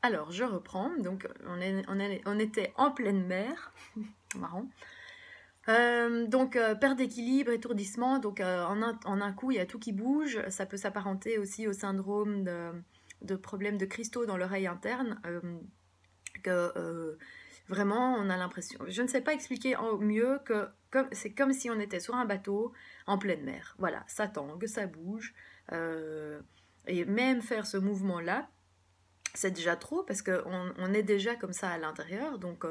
Alors, je reprends. Donc, on était en pleine mer. Marrant. Perte d'équilibre, étourdissement. Donc, en un coup, il y a tout qui bouge. Ça peut s'apparenter aussi au syndrome de problèmes de cristaux dans l'oreille interne. Que vraiment, on a l'impression. Je ne sais pas expliquer mieux que c'est comme si on était sur un bateau en pleine mer. Voilà, ça tangue, ça bouge. Et même faire ce mouvement-là, c'est déjà trop parce qu'on est déjà comme ça à l'intérieur. Donc,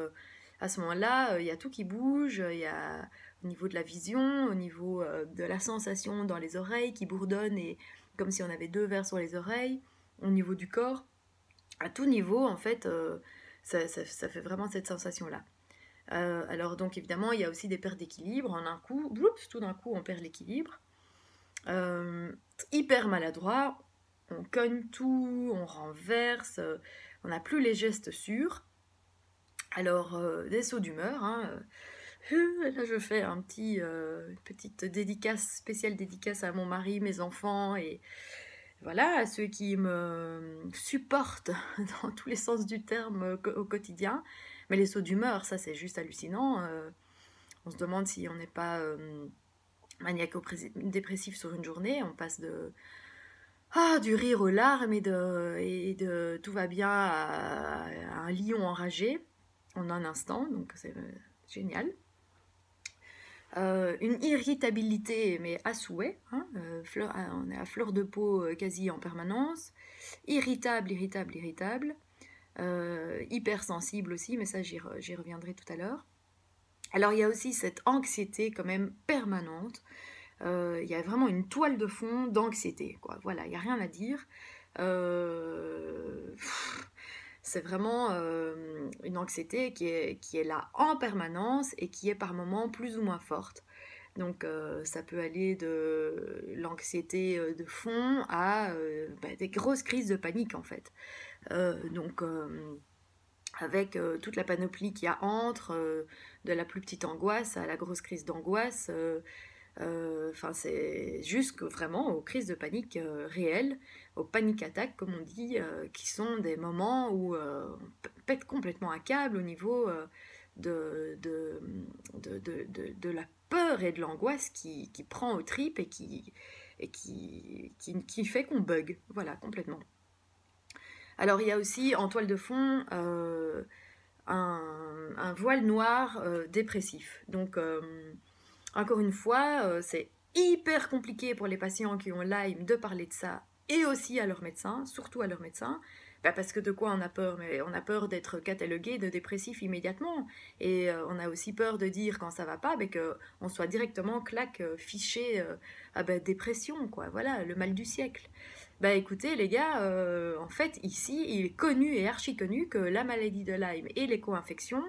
à ce moment-là, il y a tout qui bouge. Il y a au niveau de la vision, au niveau de la sensation dans les oreilles qui bourdonnent et comme si on avait deux verres sur les oreilles. Au niveau du corps, à tout niveau, en fait, ça fait vraiment cette sensation-là. Alors, donc, évidemment, il y a aussi des pertes d'équilibre. En un coup, bloups, tout d'un coup, on perd l'équilibre. Euh, Hyper maladroit, on cogne tout, on renverse, on n'a plus les gestes sûrs. Alors, des sauts d'humeur, hein, là je fais une petite dédicace, spéciale dédicace à mon mari, mes enfants et voilà, à ceux qui me supportent dans tous les sens du terme au quotidien. Mais les sauts d'humeur, ça c'est juste hallucinant. On se demande si on n'est pas maniaco-dépressif sur une journée. On passe du rire aux larmes et de tout va bien à un lion enragé en un instant. Donc c'est génial. Une irritabilité, mais à souhait. Hein, on est à fleur de peau quasi en permanence. Irritable, irritable, irritable. Hypersensible aussi, mais ça j'y reviendrai tout à l'heure. Alors il y a aussi cette anxiété quand même permanente. Il y a vraiment une toile de fond d'anxiété, quoi. Voilà, il n'y a rien à dire. Euh, c'est vraiment une anxiété qui est là en permanence et qui est par moments plus ou moins forte. Donc ça peut aller de l'anxiété de fond à des grosses crises de panique en fait. Donc avec toute la panoplie qu'il y a entre, de la plus petite angoisse à la grosse crise d'angoisse. Enfin, c'est juste vraiment aux crises de panique réelles, aux panic attacks, comme on dit, qui sont des moments où on pète complètement un câble au niveau de, de, de la peur et de l'angoisse qui prend aux tripes et qui fait qu'on bug. Voilà, complètement. Alors, il y a aussi en toile de fond un voile noir dépressif. Donc, encore une fois, c'est hyper compliqué pour les patients qui ont Lyme de parler de ça et aussi à leur médecin, surtout à leur médecin. Parce que de quoi on a peur? Mais on a peur d'être catalogué de dépressif immédiatement. Et on a aussi peur de dire quand ça va pas, mais qu'on soit directement fiché dépression, quoi. Voilà, le mal du siècle. Bah écoutez les gars, en fait ici il est connu et archi connu que la maladie de Lyme et les co-infections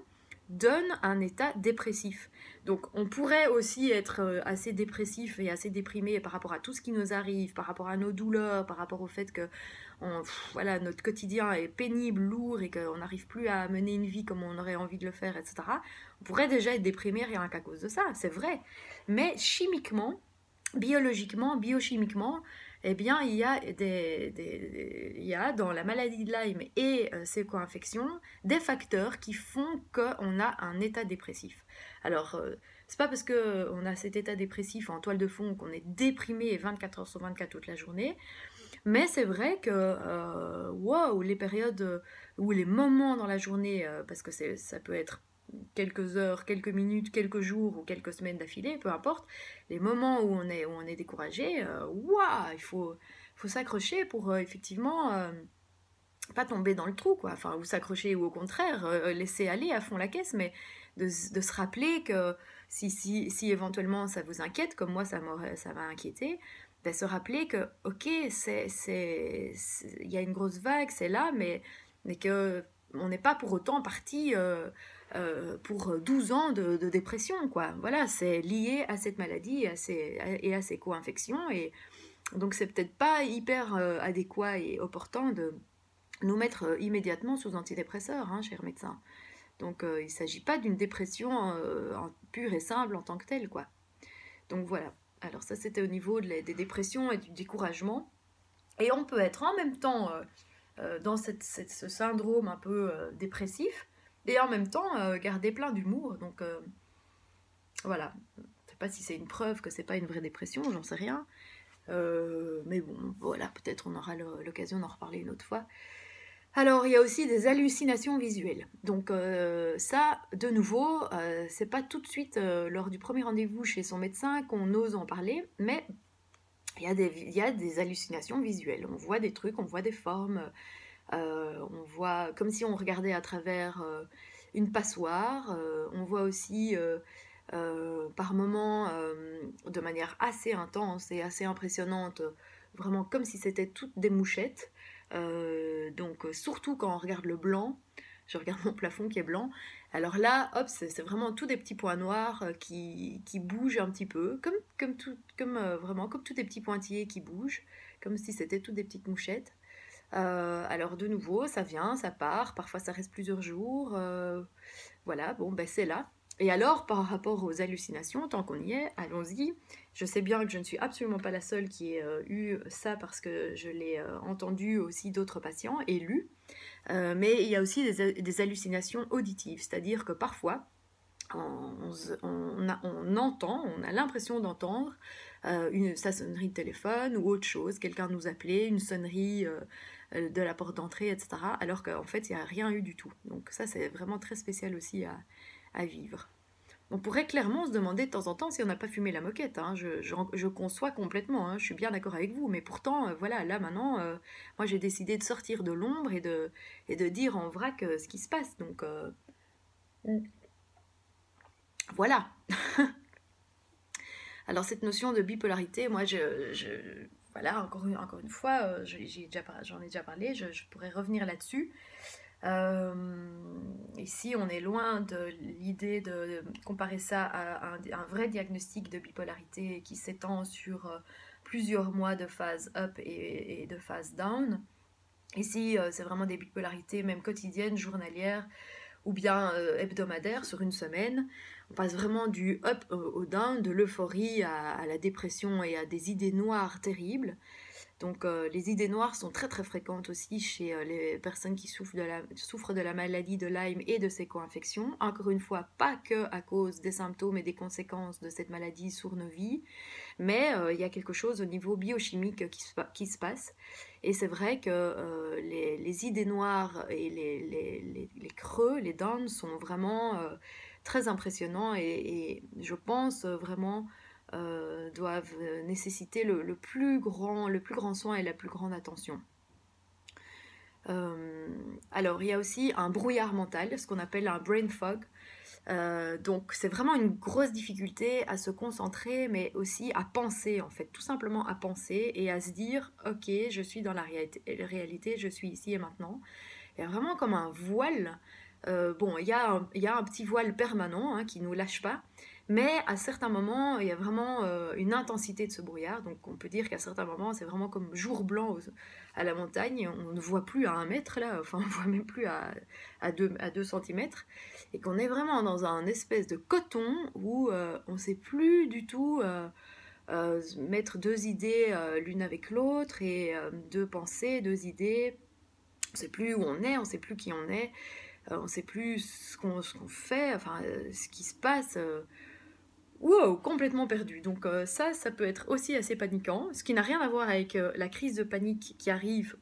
donnent un état dépressif. Donc on pourrait aussi être assez dépressif et assez déprimé par rapport à tout ce qui nous arrive, par rapport à nos douleurs, par rapport au fait que voilà, notre quotidien est pénible, lourd et qu'on n'arrive plus à mener une vie comme on aurait envie de le faire, etc. On pourrait déjà être déprimé rien qu'à cause de ça, c'est vrai. Mais chimiquement, biologiquement, biochimiquement, eh bien, il y a dans la maladie de Lyme et ses co-infections des facteurs qui font qu'on a un état dépressif. Alors, c'est pas parce qu'on a cet état dépressif en toile de fond qu'on est déprimé 24 heures sur 24 toute la journée, mais c'est vrai que wow, les périodes ou les moments dans la journée, parce que ça peut être quelques heures, quelques minutes, quelques jours ou quelques semaines d'affilée, peu importe, les moments où on est découragé, waouh, il faut s'accrocher pour effectivement pas tomber dans le trou, quoi. Enfin, ou s'accrocher ou au contraire laisser aller à fond la caisse, mais de se rappeler que si éventuellement ça vous inquiète, comme moi ça m'a inquiété, ben, se rappeler que ok, il y a une grosse vague, c'est là, mais que on n'est pas pour autant parti pour 12 ans de dépression, quoi. Voilà, c'est lié à cette maladie et à ses co-infections, et donc c'est peut-être pas hyper adéquat et opportun de nous mettre immédiatement sous antidépresseurs, hein, cher médecin. Donc il ne s'agit pas d'une dépression pure et simple en tant que telle, quoi. Donc voilà. Alors ça, c'était au niveau des dépressions et du découragement. Et on peut être en même temps dans ce syndrome un peu dépressif, et en même temps garder plein d'humour. Donc voilà, je sais pas si c'est une preuve que c'est pas une vraie dépression, j'en sais rien. Mais bon, voilà, peut-être on aura l'occasion d'en reparler une autre fois. Alors, il y a aussi des hallucinations visuelles. Donc ça, de nouveau, c'est pas tout de suite lors du premier rendez-vous chez son médecin qu'on ose en parler, mais il y a des hallucinations visuelles. On voit des trucs, on voit des formes, on voit comme si on regardait à travers une passoire. On voit aussi par moments, de manière assez intense et assez impressionnante, vraiment comme si c'était toutes des mouchettes. Donc surtout quand on regarde le blanc, je regarde mon plafond qui est blanc, alors là, hop, c'est vraiment tous des petits points noirs qui bougent un petit peu, vraiment comme tous des petits pointillés qui bougent, comme si c'était toutes des petites mouchettes. Alors de nouveau, ça vient, ça part, parfois ça reste plusieurs jours, voilà, bon, ben c'est là. Et alors, par rapport aux hallucinations, tant qu'on y est, allons-y. Je sais bien que je ne suis absolument pas la seule qui ait eu ça parce que je l'ai entendu aussi d'autres patients et lu. Mais il y a aussi des hallucinations auditives, c'est-à-dire que parfois, on entend, on a l'impression d'entendre sa sonnerie de téléphone ou autre chose, quelqu'un nous appelait, une sonnerie de la porte d'entrée, etc. Alors qu'en fait, il n'y a rien eu du tout. Donc ça, c'est vraiment très spécial aussi à vivre. On pourrait clairement se demander de temps en temps si on n'a pas fumé la moquette. Hein. Je conçois complètement, hein. Je suis bien d'accord avec vous. Mais pourtant, voilà, là maintenant, moi j'ai décidé de sortir de l'ombre et de dire en vrac ce qui se passe. Donc voilà. Alors cette notion de bipolarité, moi voilà, encore une fois, j'en ai déjà parlé, je pourrais revenir là-dessus. Ici, on est loin de l'idée de comparer ça à un vrai diagnostic de bipolarité qui s'étend sur plusieurs mois de phase up et de phase down. Ici, c'est vraiment des bipolarités même quotidiennes, journalières ou bien hebdomadaires sur une semaine. On passe vraiment du up au down, de l'euphorie à la dépression et à des idées noires terribles. Donc les idées noires sont très très fréquentes aussi chez les personnes qui souffrent de la maladie de Lyme et de ses co-infections. Encore une fois, pas que à cause des symptômes et des conséquences de cette maladie sur nos vies, mais il y a quelque chose au niveau biochimique qui se passe. Et c'est vrai que les idées noires et les creux, les downs sont vraiment très impressionnants et je pense vraiment doivent nécessiter le plus grand soin et la plus grande attention. Alors, il y a aussi un brouillard mental, ce qu'on appelle un brain fog. Donc, c'est vraiment une grosse difficulté à se concentrer, mais aussi à penser, en fait, tout simplement à penser et à se dire, ok, je suis dans la réalité, je suis ici et maintenant. Il y a vraiment comme un voile. Bon, il y a un petit voile permanent hein, qui ne nous lâche pas, mais à certains moments, il y a vraiment une intensité de ce brouillard. Donc on peut dire qu'à certains moments, c'est vraiment comme jour blanc à la montagne. On ne voit plus à 1 mètre, là, enfin on ne voit même plus à 2 centimètres. Et qu'on est vraiment dans un espèce de coton où on ne sait plus du tout mettre deux idées l'une avec l'autre et deux pensées, deux idées. On ne sait plus où on est, on ne sait plus qui on est. On ne sait plus ce qu'on fait, enfin ce qui se passe. Wow, complètement perdu. Donc ça peut être aussi assez paniquant, ce qui n'a rien à voir avec la crise de panique qui arrive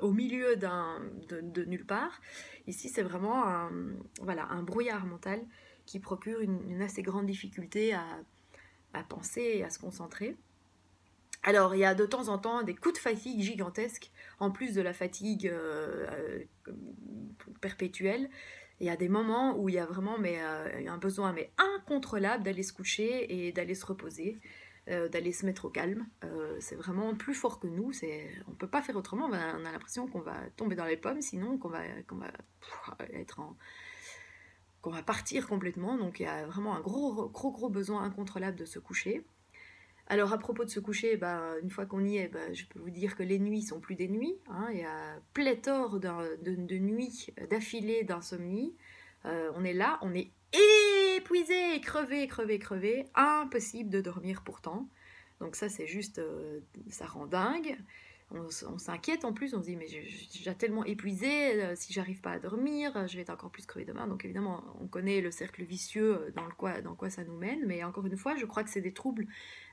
au milieu de nulle part. Ici, c'est vraiment un brouillard mental qui procure une assez grande difficulté à penser et à se concentrer. Alors, il y a de temps en temps des coups de fatigue gigantesques, en plus de la fatigue perpétuelle. Il y a des moments où il y a vraiment un besoin incontrôlable d'aller se coucher et d'aller se reposer, d'aller se mettre au calme. C'est vraiment plus fort que nous. On ne peut pas faire autrement. On a l'impression qu'on va tomber dans les pommes, sinon qu'on va partir complètement. Donc il y a vraiment un gros besoin incontrôlable de se coucher. Alors à propos de se coucher, une fois qu'on y est, je peux vous dire que les nuits sont plus des nuits. Hein, il y a pléthore de nuits d'affilée d'insomnie. On est là, on est épuisé, crevé, impossible de dormir pourtant. Donc ça c'est juste, ça rend dingue. on s'inquiète en plus, on se dit mais je suis déjà tellement épuisée, si j'arrive pas à dormir, je vais être encore plus crevée demain. Donc évidemment, on connaît le cercle vicieux dans quoi ça nous mène, mais encore une fois, je crois que c'est des troubles,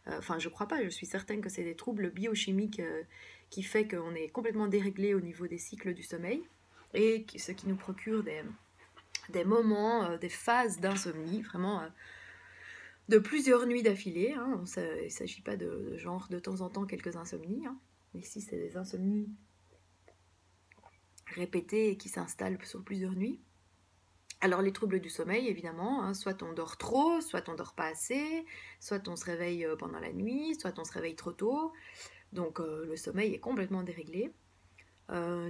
enfin je crois pas, je suis certaine que c'est des troubles biochimiques qui fait qu'on est complètement déréglé au niveau des cycles du sommeil, et ce qui nous procure des moments, des phases d'insomnie, vraiment de plusieurs nuits d'affilée. Hein. Il ne s'agit pas de genre de temps en temps quelques insomnies. Hein. Ici, c'est des insomnies répétées et qui s'installent sur plusieurs nuits. Alors les troubles du sommeil, évidemment, hein, soit on dort trop, soit on dort pas assez, soit on se réveille pendant la nuit, soit on se réveille trop tôt. Donc le sommeil est complètement déréglé.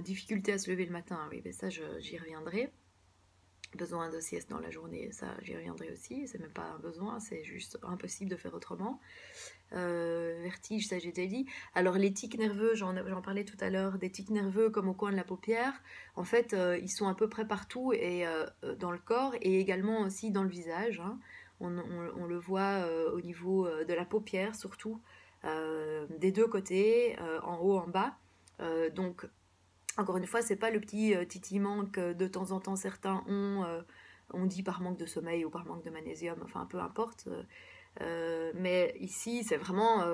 Difficulté à se lever le matin, oui, mais ça j'y reviendrai. Besoin de sieste dans la journée, ça j'y reviendrai aussi, c'est même pas un besoin, c'est juste impossible de faire autrement. Vertige, ça j'ai déjà dit. Alors les tics nerveux, j'en parlais tout à l'heure, des tics nerveux comme au coin de la paupière, en fait ils sont à peu près partout et dans le corps et également aussi dans le visage. Hein. On le voit au niveau de la paupière surtout, des deux côtés, en haut, en bas. Donc encore une fois, c'est pas le petit titillement que de temps en temps certains ont, on dit par manque de sommeil ou par manque de magnésium, enfin peu importe. Mais ici, c'est vraiment,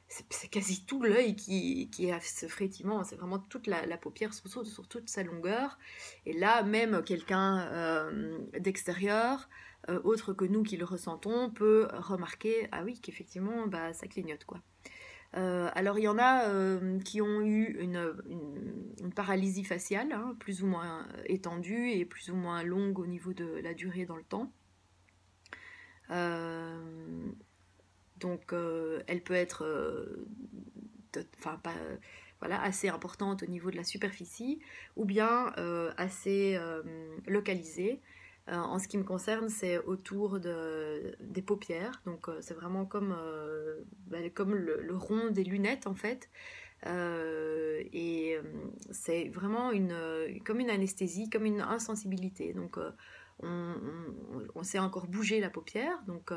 c'est quasi tout l'œil qui a ce frétillement, c'est vraiment toute la paupière sur toute sa longueur. Et là, même quelqu'un d'extérieur, autre que nous qui le ressentons, peut remarquer, ah oui, qu'effectivement, bah, ça clignote, quoi. Alors il y en a qui ont eu une paralysie faciale, hein, plus ou moins étendue et plus ou moins longue au niveau de la durée dans le temps. Donc elle peut être voilà, assez importante au niveau de la superficie ou bien assez localisée. En ce qui me concerne, c'est autour des paupières. Donc c'est vraiment comme le rond des lunettes en fait. Et c'est vraiment comme une anesthésie, comme une insensibilité. Donc on sait encore bouger la paupière, donc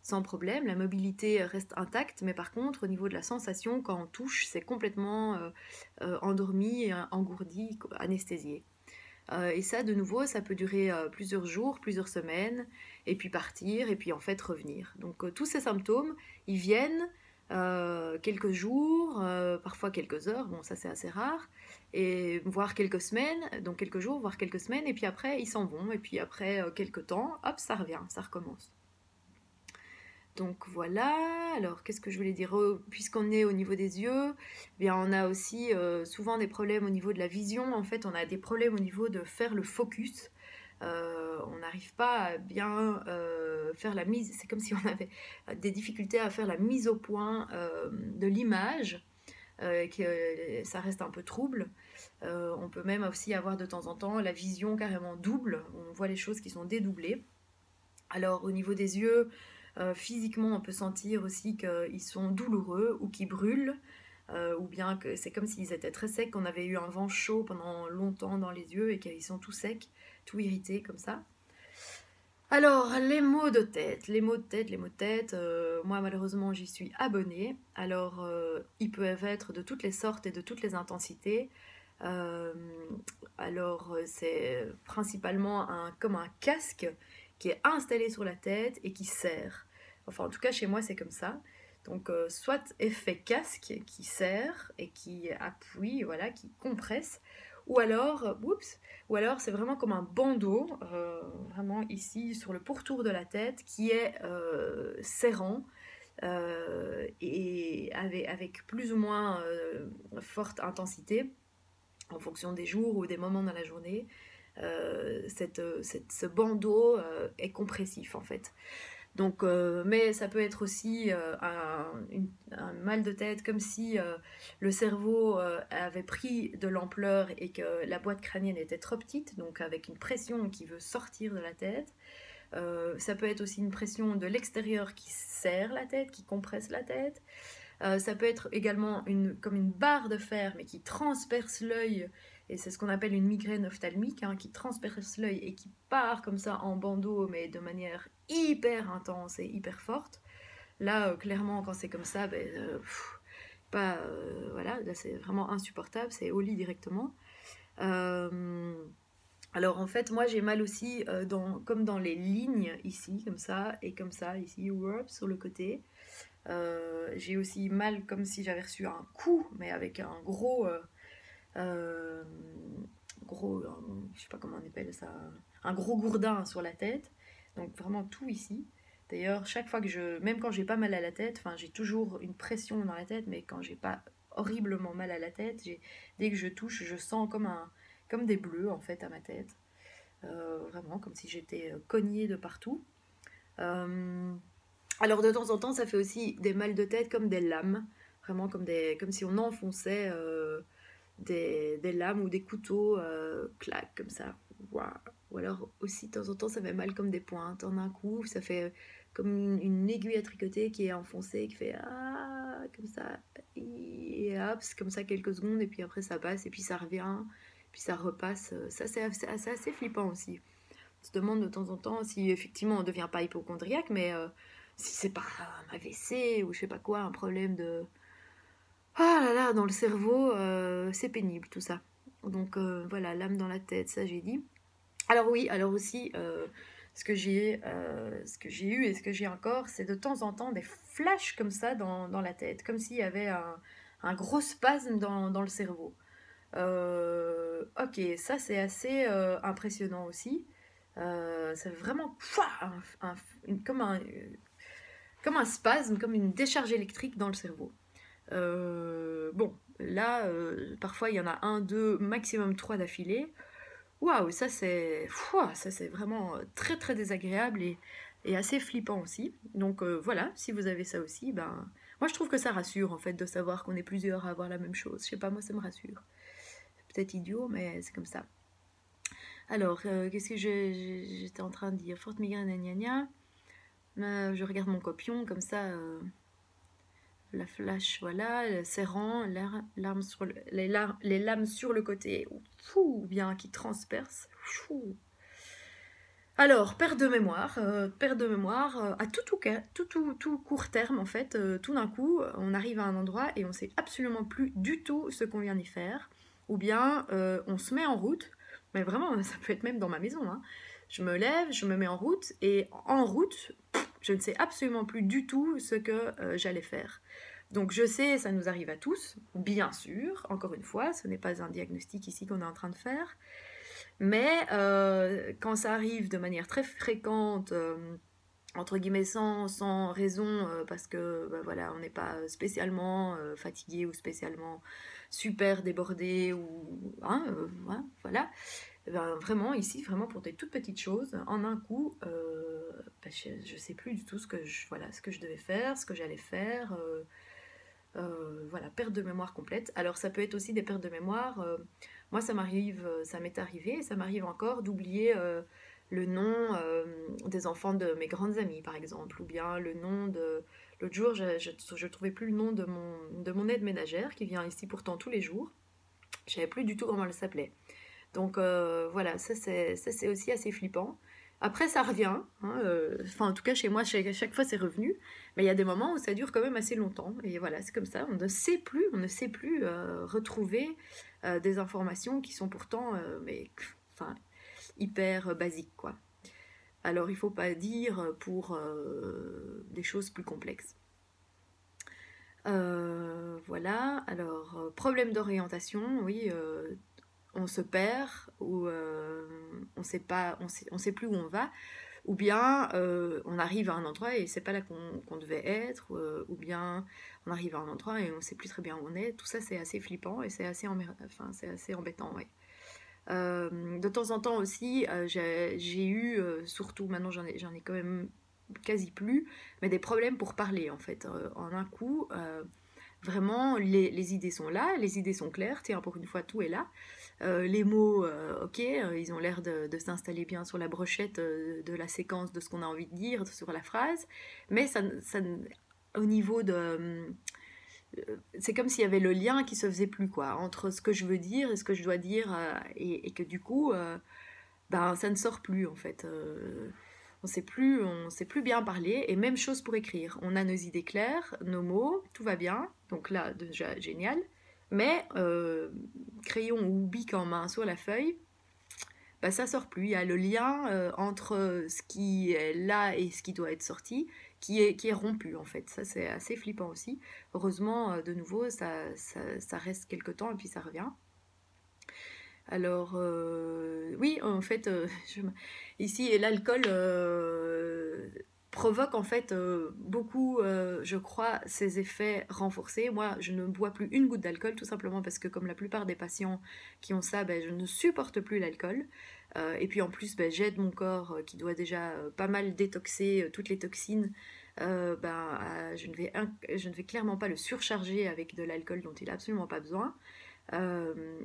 sans problème. La mobilité reste intacte, mais par contre, au niveau de la sensation, quand on touche, c'est complètement endormi, engourdi, anesthésié. Et ça, de nouveau, ça peut durer plusieurs jours, plusieurs semaines, et puis partir, et puis en fait revenir. Donc tous ces symptômes, ils viennent quelques jours, parfois quelques heures, bon ça c'est assez rare, et voire quelques semaines, donc quelques jours, voire quelques semaines, et puis après ils s'en vont, et puis après quelques temps, hop, ça revient, ça recommence. Donc voilà, alors qu'est-ce que je voulais dire, puisqu'on est au niveau des yeux, eh bien on a aussi souvent des problèmes au niveau de la vision, en fait on a des problèmes au niveau de faire le focus, on n'arrive pas à bien faire la mise, c'est comme si on avait des difficultés à faire la mise au point de l'image, que ça reste un peu trouble. On peut même aussi avoir de temps en temps la vision carrément double, on voit les choses qui sont dédoublées. Alors au niveau des yeux, physiquement on peut sentir aussi qu'ils sont douloureux ou qu'ils brûlent, ou bien que c'est comme s'ils étaient très secs, qu'on avait eu un vent chaud pendant longtemps dans les yeux et qu'ils sont tout secs, tout irrités comme ça. Alors, les maux de tête, moi malheureusement j'y suis abonnée, alors ils peuvent être de toutes les sortes et de toutes les intensités. Euh, alors c'est principalement comme un casque qui est installé sur la tête et qui serre. Enfin en tout cas chez moi c'est comme ça. Donc soit effet casque qui serre et qui appuie, voilà, qui compresse, ou alors, ou alors c'est vraiment comme un bandeau, vraiment ici sur le pourtour de la tête, qui est serrant et avec plus ou moins forte intensité en fonction des jours ou des moments dans la journée. Ce bandeau est compressif en fait. Donc, mais ça peut être aussi un mal de tête, comme si le cerveau avait pris de l'ampleur et que la boîte crânienne était trop petite, donc avec une pression qui veut sortir de la tête. Ça peut être aussi une pression de l'extérieur qui serre la tête, qui compresse la tête. Ça peut être également comme une barre de fer, mais qui transperce l'œil, et c'est ce qu'on appelle une migraine ophtalmique, hein, qui transperce l'œil et qui part comme ça en bandeau, mais de manière hyper intense et hyper forte. Là, clairement, quand c'est comme ça, pas, voilà, là c'est vraiment insupportable, c'est au lit directement. Alors en fait, moi j'ai mal aussi comme dans les lignes ici, comme ça, et comme ça, ici, Europe, sur le côté. J'ai aussi mal comme si j'avais reçu un coup, mais avec un euh, je sais pas comment on appelle ça, un gros gourdin sur la tête. Donc vraiment tout ici. D'ailleurs, chaque fois même quand j'ai pas mal à la tête, enfin j'ai toujours une pression dans la tête, mais quand j'ai pas horriblement mal à la tête, dès que je touche, je sens comme des bleus en fait à ma tête. Vraiment comme si j'étais cognée de partout. Euh, alors de temps en temps, ça fait aussi des mal de tête comme des lames, vraiment comme si on enfonçait des lames ou des couteaux, clac, comme ça. Waouh. Ou alors aussi de temps en temps, ça fait mal comme des pointes. En un coup, ça fait comme une aiguille à tricoter qui est enfoncée, qui fait ah, comme ça. Et hop, c'est comme ça quelques secondes, et puis après ça passe, et puis ça revient, puis ça repasse. Ça, c'est assez flippant aussi. On se demande de temps en temps si effectivement on ne devient pas hypochondriaque, mais si c'est pas un AVC ou je sais pas quoi, un problème de. Ah là là, dans le cerveau, c'est pénible tout ça. Donc voilà, l'âme dans la tête, ça j'ai dit. Alors oui, alors aussi, ce que j'ai eu et ce que j'ai encore, c'est de temps en temps des flashs comme ça dans la tête, comme s'il y avait un gros spasme dans le cerveau. Ok, ça c'est assez impressionnant aussi. C'est vraiment comme un spasme, comme une décharge électrique dans le cerveau. Bon, là, parfois il y en a un, deux, maximum trois d'affilée. Waouh, ça c'est vraiment très très désagréable et assez flippant aussi. Donc voilà, si vous avez ça aussi, ben moi je trouve que ça rassure en fait de savoir qu'on est plusieurs à avoir la même chose. Je sais pas, moi ça me rassure. C'est peut-être idiot, mais c'est comme ça. Alors, qu'est-ce que j'étais en train de dire? Forte migraine, gna gna gna. Je regarde mon copion comme ça. La flash, voilà, serrant, les lames sur le côté, ou bien qui transpercent. Fou. Alors, perte de mémoire à tout court terme en fait, tout d'un coup, on arrive à un endroit et on sait absolument plus du tout ce qu'on vient d'y faire, ou bien on se met en route, mais vraiment, ça peut être même dans ma maison, hein. Je me lève, je me mets en route, et en route, je ne sais absolument plus du tout ce que j'allais faire. Donc je sais, ça nous arrive à tous, bien sûr, encore une fois, ce n'est pas un diagnostic ici qu'on est en train de faire, mais quand ça arrive de manière très fréquente, entre guillemets sans raison, parce que bah, voilà, on n'est pas spécialement fatigué ou spécialement super débordé, ou hein, ouais, voilà. Ben, vraiment ici, vraiment pour des toutes petites choses, en un coup, bah, je sais plus du tout voilà, ce que je devais faire, ce que j'allais faire. Voilà, perte de mémoire complète. Alors ça peut être aussi des pertes de mémoire. Moi, ça m'est arrivé, et ça m'arrive encore d'oublier le nom des enfants de mes grandes amies, par exemple, ou bien le nom de. L'autre jour, je trouvais plus le nom de mon aide ménagère qui vient ici pourtant tous les jours. Je savais plus du tout comment elle s'appelait. Donc voilà, ça c'est aussi assez flippant. Après, ça revient, hein, enfin en tout cas chez moi, chaque fois c'est revenu, mais il y a des moments où ça dure quand même assez longtemps, et voilà, c'est comme ça, on ne sait plus retrouver des informations qui sont pourtant enfin, hyper basiques, quoi. Alors il faut pas dire pour des choses plus complexes. Voilà, alors problème d'orientation, oui, on se perd, ou on sait plus où on va, ou bien on arrive à un endroit et c'est pas là qu'on devait être, ou bien on arrive à un endroit et on sait plus très bien où on est. Tout ça c'est assez flippant et c'est assez embêtant, ouais. De temps en temps aussi, j'ai eu, surtout maintenant j'en ai quand même quasi plus, mais des problèmes pour parler en fait. En un coup, vraiment, les idées sont là, les idées sont claires, tiens, pour une fois, tout est là. Les mots, ok, ils ont l'air de s'installer bien sur la brochette de la séquence de ce qu'on a envie de dire, sur la phrase, mais au niveau de. C'est comme s'il y avait le lien qui se faisait plus, quoi, entre ce que je veux dire et ce que je dois dire, et que du coup, ben, ça ne sort plus, en fait. On sait plus bien parler, et même chose pour écrire. On a nos idées claires, nos mots, tout va bien, donc là déjà génial. Mais crayon ou bic en main sur la feuille, bah, ça sort plus. Il y a le lien entre ce qui est là et ce qui doit être sorti qui est rompu en fait. Ça c'est assez flippant aussi. Heureusement, de nouveau, ça reste quelque temps et puis ça revient. Alors, oui, en fait, ici, l'alcool provoque en fait beaucoup, je crois, ces effets renforcés. Moi, je ne bois plus une goutte d'alcool, tout simplement parce que comme la plupart des patients qui ont ça, ben, je ne supporte plus l'alcool. Et puis en plus, ben, j'aide mon corps qui doit déjà pas mal détoxer toutes les toxines. Je ne vais clairement pas le surcharger avec de l'alcool dont il n'a absolument pas besoin.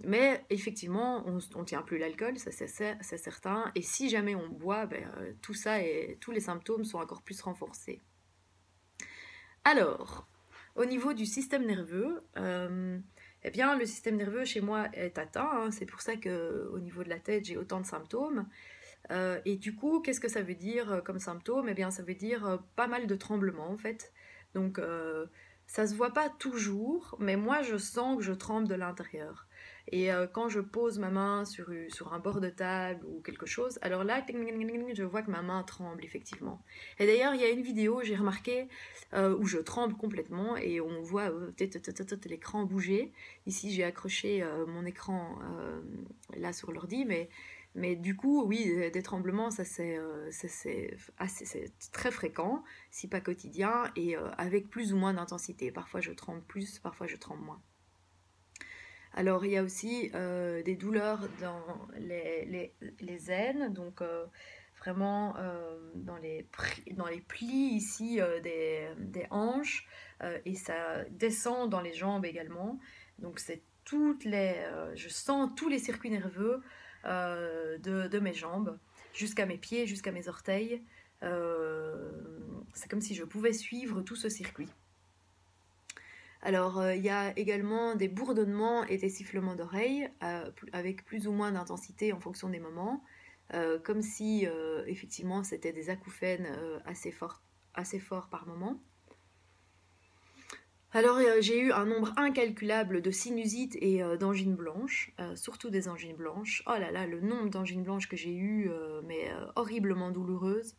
Mais effectivement, on ne tient plus l'alcool, ça c'est certain. Et si jamais on boit, ben, tout ça et tous les symptômes sont encore plus renforcés. Alors, au niveau du système nerveux, eh bien, le système nerveux chez moi est atteint. Hein, c'est pour ça qu'au niveau de la tête, j'ai autant de symptômes. Et du coup, qu'est-ce que ça veut dire comme symptôme? Eh bien, ça veut dire pas mal de tremblements en fait. Donc, ça se voit pas toujours, mais moi, je sens que je tremble de l'intérieur. Et quand je pose ma main sur un bord de table ou quelque chose, alors là, je vois que ma main tremble effectivement. Et d'ailleurs, il y a une vidéo, j'ai remarqué, où je tremble complètement et on voit l'écran bouger. Ici, j'ai accroché mon écran là sur l'ordi, mais du coup, oui, des tremblements, c'est très fréquent, si pas quotidien, et avec plus ou moins d'intensité. Parfois je tremble plus, parfois je tremble moins. Alors il y a aussi des douleurs dans les aines, donc vraiment dans les plis ici des hanches, et ça descend dans les jambes également. Donc c'est je sens tous les circuits nerveux de mes jambes, jusqu'à mes pieds, jusqu'à mes orteils. C'est comme si je pouvais suivre tout ce circuit. Alors, il y a également des bourdonnements et des sifflements d'oreilles, avec plus ou moins d'intensité en fonction des moments, comme si, effectivement, c'était des acouphènes assez forts par moment. Alors, j'ai eu un nombre incalculable de sinusites et d'angines blanches, surtout des angines blanches. Oh là là, le nombre d'angines blanches que j'ai eu, mais horriblement douloureuses.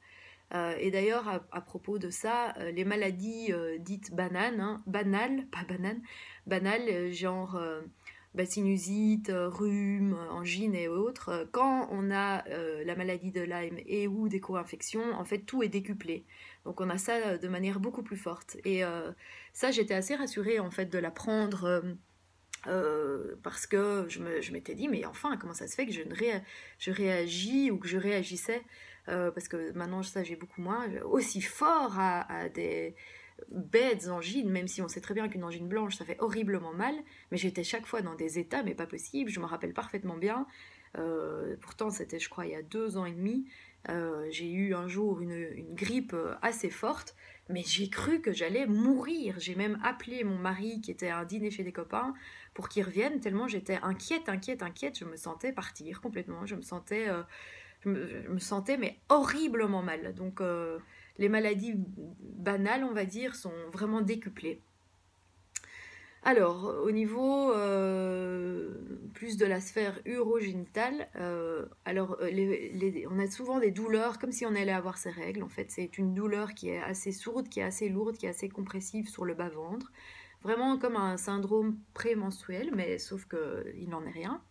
Et d'ailleurs, à propos de ça, les maladies dites banales, pas bananes, banales, genre sinusite, rhume, angine et autres, quand on a la maladie de Lyme et ou des co-infections, en fait, tout est décuplé. Donc on a ça de manière beaucoup plus forte. Et ça, j'étais assez rassurée en fait de l'apprendre. Parce que je m'étais dit, mais enfin, comment ça se fait que je réagis ou que je réagissais, parce que maintenant, ça, j'ai beaucoup moins, aussi fort à des bêtes angines, même si on sait très bien qu'une angine blanche, ça fait horriblement mal, mais j'étais chaque fois dans des états, mais pas possible, je me rappelle parfaitement bien. Pourtant, c'était, je crois, il y a 2 ans et demi, j'ai eu un jour une grippe assez forte, mais j'ai cru que j'allais mourir. J'ai même appelé mon mari qui était à un dîner chez des copains pour qu'il revienne, tellement j'étais inquiète. Je me sentais partir complètement. Je me sentais mais horriblement mal. Donc les maladies banales, on va dire, sont vraiment décuplées. Alors, au niveau plus de la sphère urogénitale, on a souvent des douleurs comme si on allait avoir ses règles. En fait, c'est une douleur qui est assez sourde, qui est assez lourde, qui est assez compressive sur le bas-ventre. Vraiment comme un syndrome prémenstruel, mais sauf qu'il n'en est rien.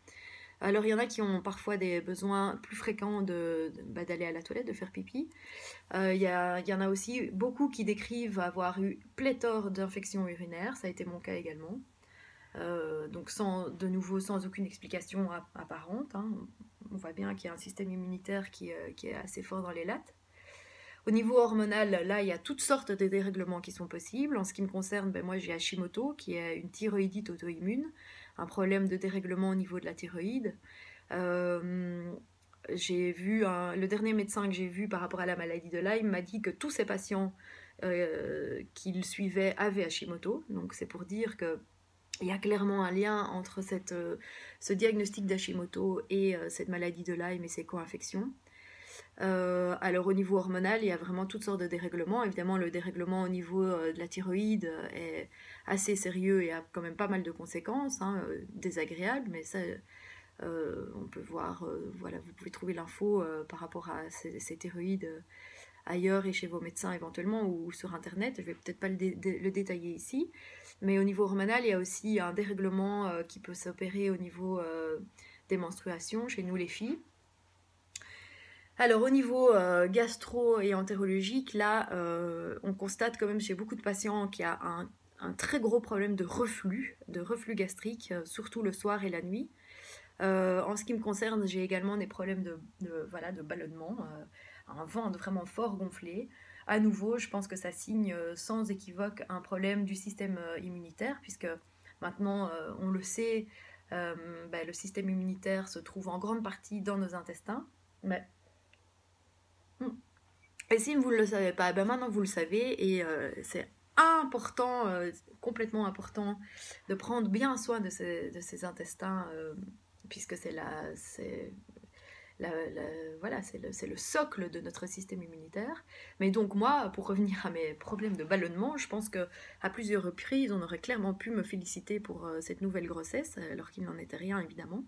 Alors, il y en a qui ont parfois des besoins plus fréquents d'aller à la toilette, de faire pipi. Il y en a aussi beaucoup qui décrivent avoir eu pléthore d'infections urinaires, ça a été mon cas également. Donc de nouveau sans aucune explication apparente. Hein. On voit bien qu'il y a un système immunitaire qui est assez fort dans les lattes. Au niveau hormonal, là, il y a toutes sortes de dérèglements qui sont possibles. En ce qui me concerne, moi j'ai Hashimoto, qui est une thyroïdite auto-immune, un problème de dérèglement au niveau de la thyroïde. Le dernier médecin que j'ai vu par rapport à la maladie de Lyme m'a dit que tous ses patients qu'il suivait avaient Hashimoto. Donc c'est pour dire qu'il y a clairement un lien entre ce diagnostic d'Hashimoto et cette maladie de Lyme et ses co-infections. Alors au niveau hormonal, il y a vraiment toutes sortes de dérèglements. Évidemment, le dérèglement au niveau de la thyroïde est assez sérieux et a quand même pas mal de conséquences, hein, désagréables, mais ça, on peut voir, voilà, vous pouvez trouver l'info par rapport à ces thyroïdes ailleurs et chez vos médecins éventuellement ou sur internet. Je vais peut-être pas le détailler ici, mais au niveau hormonal, il y a aussi un dérèglement qui peut s'opérer au niveau des menstruations chez nous les filles. Alors au niveau gastro et entérologique, là, on constate quand même chez beaucoup de patients qu'il y a un très gros problème de reflux gastrique, surtout le soir et la nuit. En ce qui me concerne, j'ai également des problèmes voilà, de ballonnement, un ventre vraiment fort gonflé. À nouveau, je pense que ça signe sans équivoque un problème du système immunitaire, puisque maintenant, on le sait, le système immunitaire se trouve en grande partie dans nos intestins. Mais et si vous ne le savez pas, ben maintenant vous le savez et c'est important, complètement important, de prendre bien soin de ces intestins, puisque voilà, c'est le socle de notre système immunitaire. Mais donc moi, pour revenir à mes problèmes de ballonnement, je pense que à plusieurs reprises, on aurait clairement pu me féliciter pour cette nouvelle grossesse, alors qu'il n'en était rien évidemment.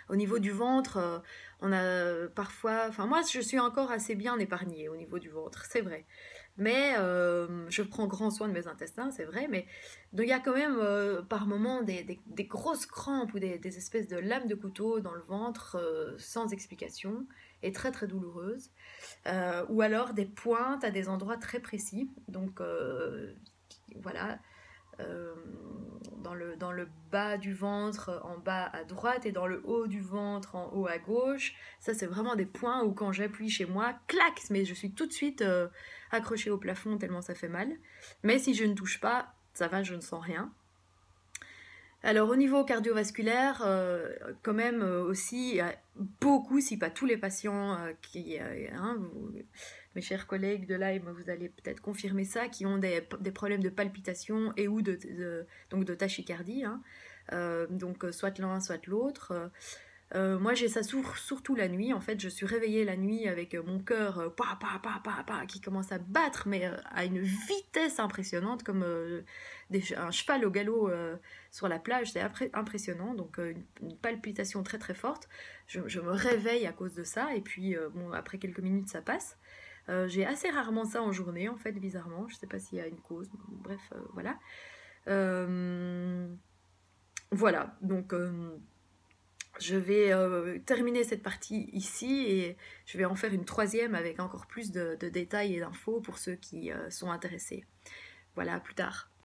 Au niveau du ventre, on a parfois... Enfin, moi, je suis encore assez bien épargnée au niveau du ventre, c'est vrai. Mais je prends grand soin de mes intestins, c'est vrai. Mais donc, il y a quand même par moments des grosses crampes ou des espèces de lames de couteau dans le ventre sans explication et très très douloureuses. Ou alors des pointes à des endroits très précis. Donc, voilà. Dans le bas du ventre en bas à droite et dans le haut du ventre en haut à gauche. Ça, c'est vraiment des points où quand j'appuie chez moi, clac, mais je suis tout de suite accrochée au plafond tellement ça fait mal. Mais si je ne touche pas, ça va, je ne sens rien. Alors au niveau cardiovasculaire, quand même aussi, il y a beaucoup, si pas tous les patients mes chers collègues de Lyme, vous allez peut-être confirmer ça, qui ont des problèmes de palpitation et ou donc de tachycardie, hein. Donc soit l'un, soit l'autre. Moi j'ai ça surtout la nuit. En fait, je suis réveillée la nuit avec mon cœur qui commence à battre, mais à une vitesse impressionnante, comme un cheval au galop sur la plage. C'est impressionnant, donc une palpitation très très forte. Je me réveille à cause de ça, et puis bon, après quelques minutes ça passe. J'ai assez rarement ça en journée, en fait, bizarrement. Je sais pas s'il y a une cause. Bref, voilà. Voilà, donc je vais terminer cette partie ici et je vais en faire une troisième avec encore plus de détails et d'infos pour ceux qui sont intéressés. Voilà, à plus tard.